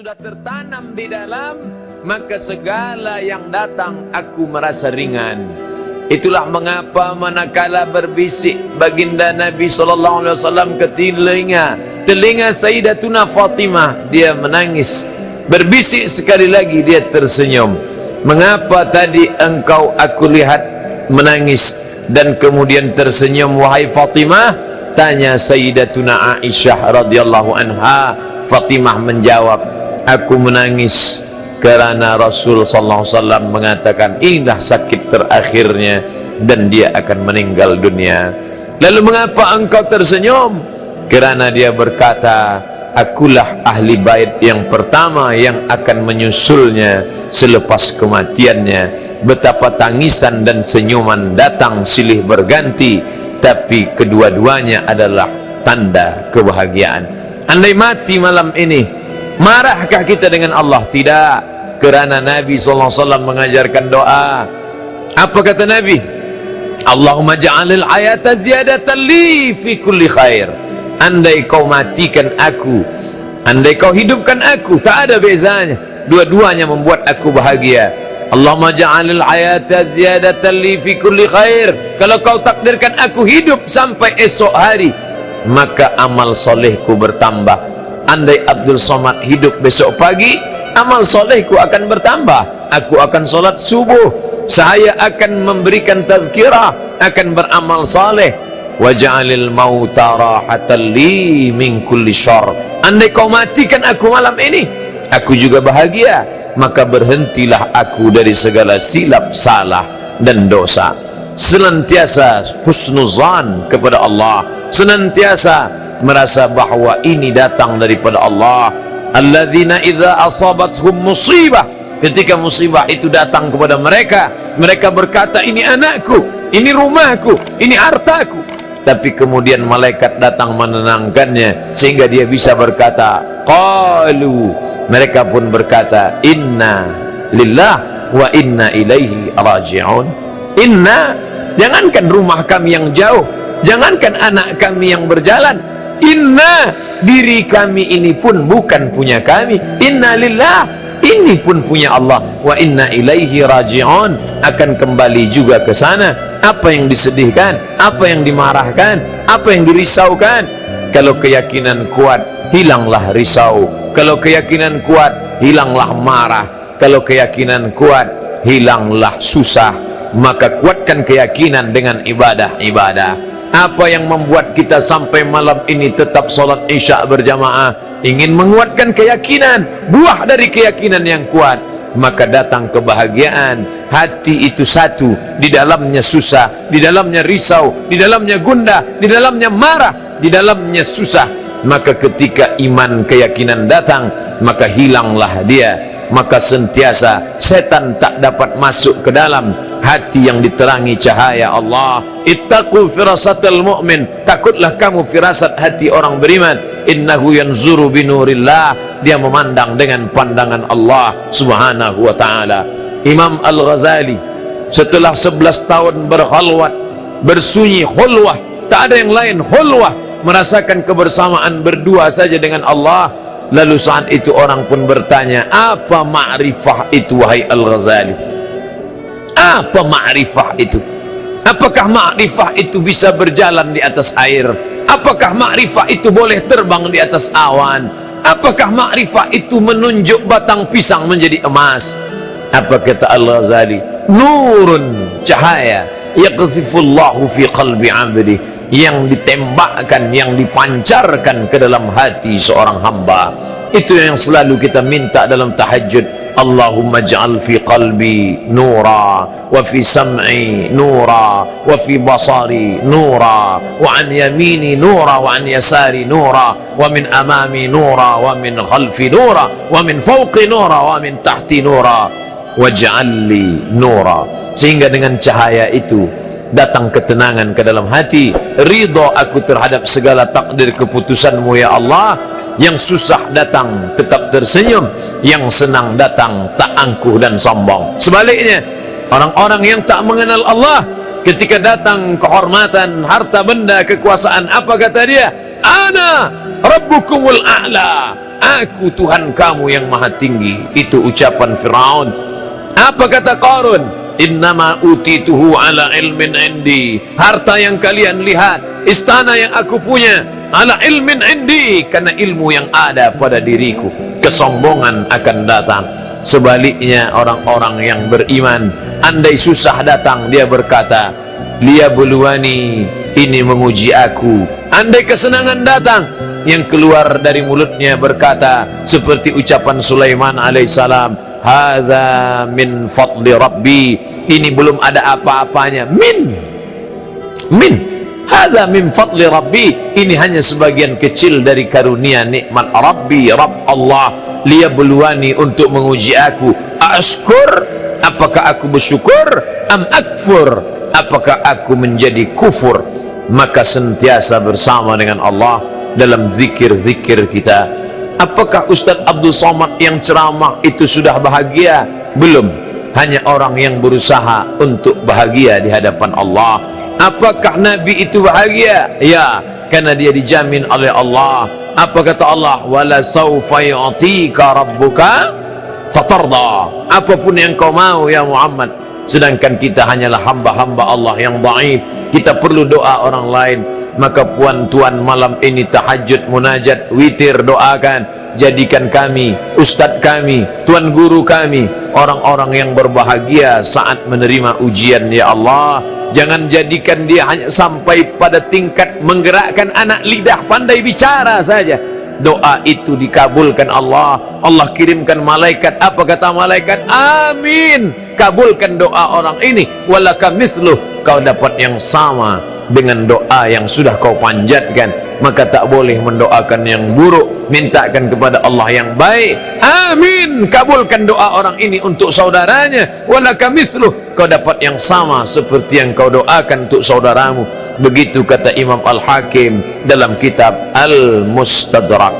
sudah tertanam di dalam, maka segala yang datang aku merasa ringan. Itulah mengapa manakala berbisik baginda Nabi SAW ke telinga Sayyidatuna Fatimah, dia menangis. Berbisik sekali lagi, dia tersenyum. Mengapa tadi engkau aku lihat menangis dan kemudian tersenyum wahai Fatimah? Tanya Sayyidatuna Aisyah radhiyallahu anha. Fatimah menjawab, aku menangis karena Rasul sallallahu alaihi wasallam mengatakan inilah sakit terakhirnya dan dia akan meninggal dunia. Lalu mengapa engkau tersenyum? Karena dia berkata, akulah ahli bait yang pertama yang akan menyusulnya selepas kematiannya. Betapa tangisan dan senyuman datang silih berganti, tapi kedua-duanya adalah tanda kebahagiaan. Andai mati malam ini, marahkah kita dengan Allah? Tidak, kerana Nabi SAW mengajarkan doa. Apa kata Nabi? Allahumma ja'alil hayata ziyadatan li fi kulli khair. Andai kau matikan aku, andai kau hidupkan aku, tak ada bezanya, dua-duanya membuat aku bahagia. Allahumma ja'alil hayata ziyadatan li fi kulli khair. Kalau kau takdirkan aku hidup sampai esok hari, maka amal solehku bertambah. Andai Abdul Somad hidup besok pagi, amal solehku akan bertambah. Aku akan solat subuh, saya akan memberikan tazkirah, akan beramal soleh. Waj'alil mauta rahatan li min kulli syarr. Andai kau matikan aku malam ini, aku juga bahagia, maka berhentilah aku dari segala silap, salah dan dosa. Senantiasa husnuzan kepada Allah, senantiasa merasa bahwa ini datang daripada Allah. Alladzina idza asabathum musibah, ketika musibah itu datang kepada mereka, mereka berkata ini anakku, ini rumahku, ini hartaku. Tapi kemudian malaikat datang menenangkannya sehingga dia bisa berkata qalu, mereka pun berkata inna lillah wa inna ilaihi raji'un. Inna, jangankan rumah kami yang jauh, jangankan anak kami yang berjalan, inna, diri kami ini pun bukan punya kami. Inna lillah, ini pun punya Allah. Wa inna ilaihi raji'un, akan kembali juga ke sana. Apa yang disedihkan, apa yang dimarahkan, apa yang dirisaukan? Kalau keyakinan kuat, hilanglah risau. Kalau keyakinan kuat, hilanglah marah. Kalau keyakinan kuat, hilanglah susah. Maka kuatkan keyakinan dengan ibadah-ibadah. Apa yang membuat kita sampai malam ini tetap sholat isya berjamaah? Ingin menguatkan keyakinan, buah dari keyakinan yang kuat, maka datang kebahagiaan. Hati itu satu, di dalamnya susah, di dalamnya risau, di dalamnya gundah, di dalamnya marah, di dalamnya susah. Maka ketika iman keyakinan datang, maka hilanglah dia. Maka sentiasa setan tak dapat masuk ke dalam hati yang diterangi cahaya Allah. Ittaqu firasatal mu'min, takutlah kamu firasat hati orang beriman. Innahu yanzuru binurillah, dia memandang dengan pandangan Allah subhanahu wa ta'ala. Imam Al-Ghazali setelah 11 tahun berkhalwat, bersunyi, khulwah, tak ada yang lain, khulwah, merasakan kebersamaan berdua saja dengan Allah. Lalu saat itu orang pun bertanya, apa ma'rifah itu wahai Al-Ghazali? Apa ma'rifah itu? Apakah ma'rifah itu bisa berjalan di atas air? Apakah ma'rifah itu boleh terbang di atas awan? Apakah ma'rifah itu menunjuk batang pisang menjadi emas? Apa kata Al-Ghazali? Nurun, cahaya, yaqzifullahu fi qalbi 'abdi, yang ditembakkan, yang dipancarkan ke dalam hati seorang hamba. Itu yang selalu kita minta dalam tahajud. Allahumma ja'al fi qalbi nura, wa fi sam'i nura, wa fi basari nura, wa an yamini nura, wa an yasari nura, wa min amami nura, wa min khalfi nura, wa min fawqi nura, wa min tahti nura, waj'al li nura. Sehingga dengan cahaya itu datang ketenangan ke dalam hati, ridha aku terhadap segala takdir keputusanmu ya Allah. Yang susah datang tetap tersenyum, yang senang datang tak angkuh dan sombong. Sebaliknya, orang-orang yang tak mengenal Allah, ketika datang kehormatan, harta benda, kekuasaan, apa kata dia? Ana rabbukumul a'la, aku Tuhan kamu yang maha tinggi. Itu ucapan Firaun. Apa kata Qarun? Innama utituhu ala ilmin indi. Harta yang kalian lihat, istana yang aku punya, ala ilmin indi, karena ilmu yang ada pada diriku. Kesombongan akan datang. Sebaliknya orang-orang yang beriman, andai susah datang, dia berkata, liyabluwani, ini menguji aku. Andai kesenangan datang, yang keluar dari mulutnya berkata seperti ucapan Sulaiman alaihissalam, hadza min fadli rabbi, ini belum ada apa-apanya. Min hadza min fadli rabbi, ini hanya sebagian kecil dari karunia nikmat Rabbi, Rabb Allah. Liyabluwani, untuk menguji aku. Ashkur, apakah aku bersyukur? Am akfur, apakah aku menjadi kufur? Maka sentiasa bersama dengan Allah dalam zikir-zikir kita. Apakah Ustaz Abdul Somad yang ceramah itu sudah bahagia? Belum. Hanya orang yang berusaha untuk bahagia di hadapan Allah. Apakah Nabi itu bahagia? Ya, karena dia dijamin oleh Allah. Apa kata Allah? Wala sawfa yu'tika rabbuka fatarda. Apapun yang kau mau ya Muhammad. Sedangkan kita hanyalah hamba-hamba Allah yang dhaif. Kita perlu doa orang lain. Maka puan tuan malam ini tahajud, munajat, witir, doakan. Jadikan kami, ustadz kami, tuan guru kami, orang-orang yang berbahagia saat menerima ujian ya Allah. Jangan jadikan dia hanya sampai pada tingkat menggerakkan anak lidah pandai bicara saja. Doa itu dikabulkan Allah. Allah kirimkan malaikat. Apa kata malaikat? Amin. Kabulkan doa orang ini. Walaka mithluh, kau dapat yang sama dengan doa yang sudah kau panjatkan. Maka tak boleh mendoakan yang buruk, mintakan kepada Allah yang baik. Amin. Kabulkan doa orang ini untuk saudaranya. Walaka mithluh, kau dapat yang sama seperti yang kau doakan untuk saudaramu. Begitu kata Imam Al-Hakim dalam kitab Al-Mustadrak.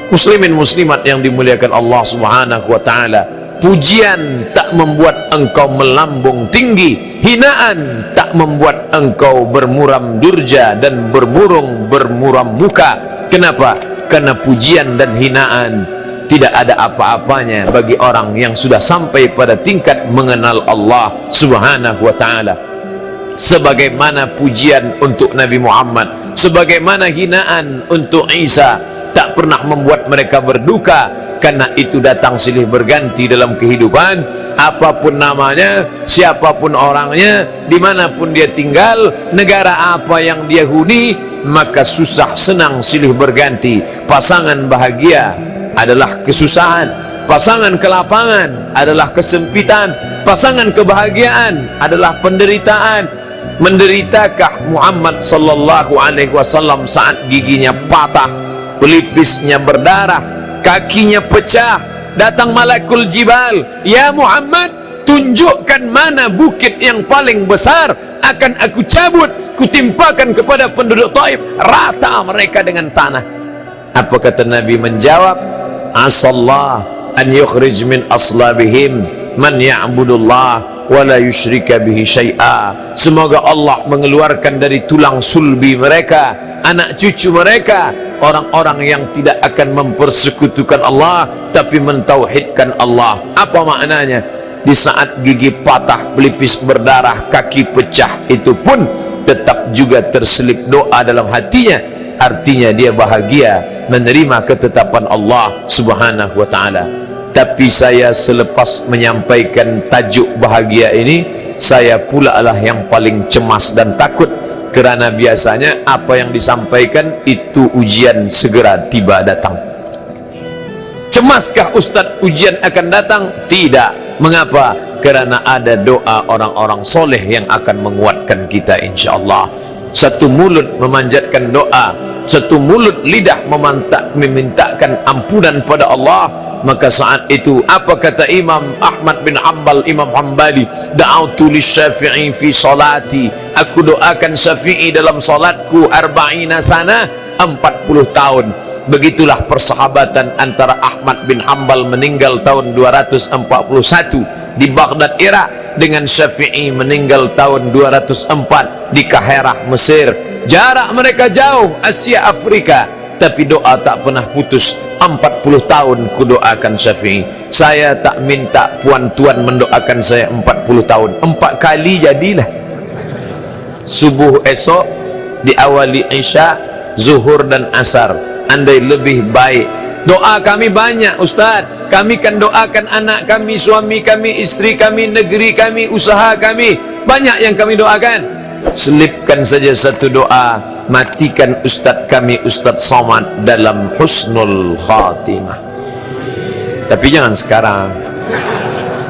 Muslimin muslimat yang dimuliakan Allah Subhanahu wa taala, pujian tak membuat engkau melambung tinggi, hinaan tak membuat engkau bermuram durja dan bermuram muka. Kenapa? Karena pujian dan hinaan tidak ada apa-apanya bagi orang yang sudah sampai pada tingkat mengenal Allah Subhanahu wa taala. Sebagaimana pujian untuk Nabi Muhammad, sebagaimana hinaan untuk Isa, tak pernah membuat mereka berduka, karena itu datang silih berganti dalam kehidupan. Apapun namanya, siapapun orangnya, dimanapun dia tinggal, negara apa yang dia huni, maka susah senang silih berganti. Pasangan bahagia adalah kesusahan, pasangan kelapangan adalah kesempitan, pasangan kebahagiaan adalah penderitaan. Menderitakah Muhammad sallallahu alaihi wasallam saat giginya patah, pelipisnya berdarah, kakinya pecah? Datang malakul jibal, ya Muhammad, tunjukkan mana bukit yang paling besar, akan aku cabut, kutimpakan kepada penduduk Taif, rata mereka dengan tanah. Apa kata Nabi menjawab? Asallah an yukhrij min aslabihim man ya'budullah wala yusyrika bihi syai'a. Semoga Allah mengeluarkan dari tulang sulbi mereka, anak cucu mereka, orang-orang yang tidak akan mempersekutukan Allah tapi mentauhidkan Allah. Apa maknanya? Di saat gigi patah, pelipis berdarah, kaki pecah, itu pun tetap juga terselip doa dalam hatinya. Artinya dia bahagia menerima ketetapan Allah Subhanahu wa ta'ala. Tapi saya selepas menyampaikan tajuk bahagia ini, saya pula lah yang paling cemas dan takut, kerana biasanya apa yang disampaikan itu ujian segera tiba datang. Cemaskah Ustaz ujian akan datang? Tidak. Mengapa? Kerana ada doa orang-orang soleh yang akan menguatkan kita insyaAllah. Satu mulut memanjatkan doa, satu mulut lidah memintakan ampunan pada Allah. Maka saat itu apa kata Imam Ahmad bin Hanbal, Imam Hanbali, da'autu lisyafi'i fi salati, aku doakan Syafi'i dalam salatku 40 sana, 40 tahun. Begitulah persahabatan antara Ahmad bin Hanbal meninggal tahun 241 di Baghdad, Irak, dengan Syafi'i meninggal tahun 204 di Kahirah, Mesir. Jarak mereka jauh, Asia Afrika, tapi doa tak pernah putus. 40 tahun ku doakan Syafi'i. Saya tak minta puan tuan mendoakan saya 40 tahun, 4 kali jadilah. Subuh esok diawali Isya, Zuhur dan Asar. Andai lebih baik. Doa kami banyak Ustaz. Kami kan doakan anak kami, suami kami, istri kami, negeri kami, usaha kami. Banyak yang kami doakan. Selipkan saja satu doa, matikan Ustaz kami Ustaz Somad dalam husnul khatimah. Tapi jangan sekarang,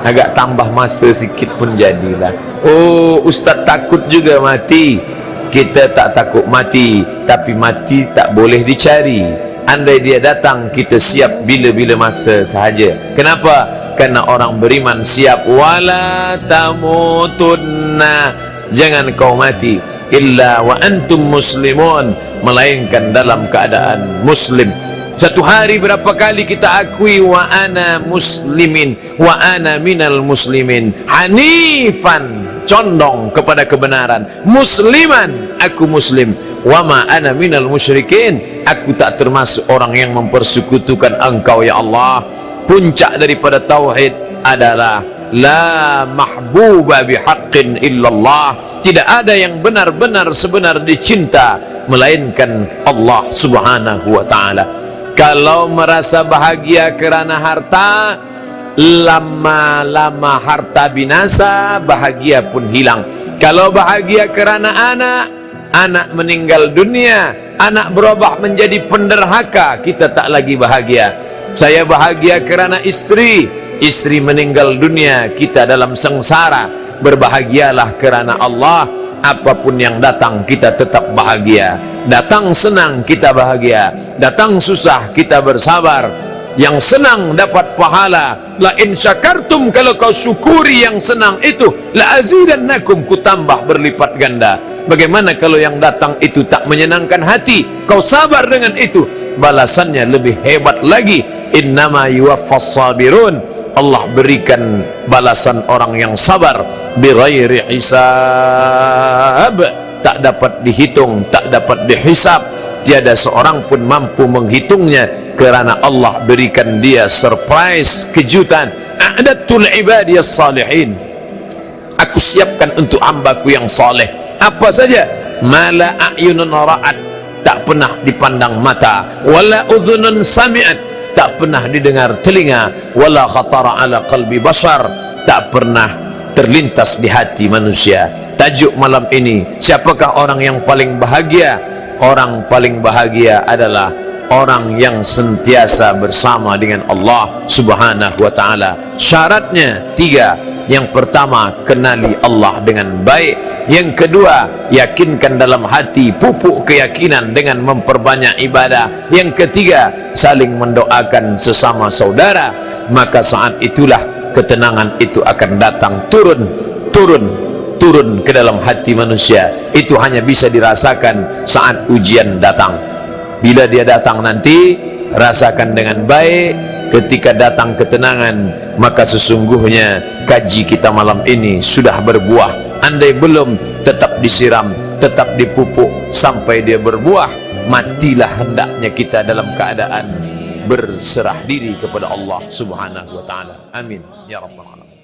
agak tambah masa sikit pun jadilah. Oh, Ustaz takut juga mati. Kita tak takut mati, tapi mati tak boleh dicari. Andai dia datang, kita siap bila-bila masa sahaja. Kenapa? Karena orang beriman siap. Wala tamutunna, jangan kau mati illa wa antum muslimun, melainkan dalam keadaan muslim. Satu hari berapa kali kita akui wa ana muslimin, wa ana minal muslimin, hanifan, condong kepada kebenaran, musliman, aku muslim, wa ma ana minal musyrikin, aku tak termasuk orang yang mempersekutukan engkau ya Allah. Puncak daripada tauhid adalah la mahbuba bihaqqin illallah, tidak ada yang benar-benar sebenar dicinta melainkan Allah subhanahu wa ta'ala. Kalau merasa bahagia kerana harta, lama-lama harta binasa, bahagia pun hilang. Kalau bahagia kerana anak, anak meninggal dunia, anak berubah menjadi penderhaka, kita tak lagi bahagia. Saya bahagia kerana istri, istri meninggal dunia, kita dalam sengsara. Berbahagialah kerana Allah. Apapun yang datang kita tetap bahagia. Datang senang kita bahagia, datang susah kita bersabar. Yang senang dapat pahala. La in syakartum, kalau kau syukuri yang senang itu, la azidannakum, ku tambah berlipat ganda. Bagaimana kalau yang datang itu tak menyenangkan hati, kau sabar dengan itu, balasannya lebih hebat lagi. Innama yuwaffas sabirun, Allah berikan balasan orang yang sabar bighairi hisab, tak dapat dihitung, tak dapat dihisab. Tiada seorang pun mampu menghitungnya, kerana Allah berikan dia surprise, kejutan. A'datul ibadiyas salihin, aku siapkan untuk hambaku yang saleh. Apa saja? Mala a'yunun ra'at, tak pernah dipandang mata. Wala udhunun sami'at, tak pernah didengar telinga. Wala khatara ala qalbi bashar, tak pernah terlintas di hati manusia. Tajuk malam ini, siapakah orang yang paling bahagia? Orang paling bahagia adalah orang yang sentiasa bersama dengan Allah subhanahu wa ta'ala. Syaratnya 3. Yang pertama, kenali Allah dengan baik. Yang kedua, yakinkan dalam hati, pupuk keyakinan dengan memperbanyak ibadah. Yang ketiga, saling mendoakan sesama saudara. Maka saat itulah ketenangan itu akan datang, turun ke dalam hati manusia. Itu hanya bisa dirasakan saat ujian datang. Bila dia datang nanti, rasakan dengan baik. Ketika datang ketenangan, maka sesungguhnya kaji kita malam ini sudah berbuah. Andai belum, tetap disiram, tetap dipupuk sampai dia berbuah. Matilah hendaknya kita dalam keadaan berserah diri kepada Allah subhanahu wa ta'ala. Amin ya rabbal alamin.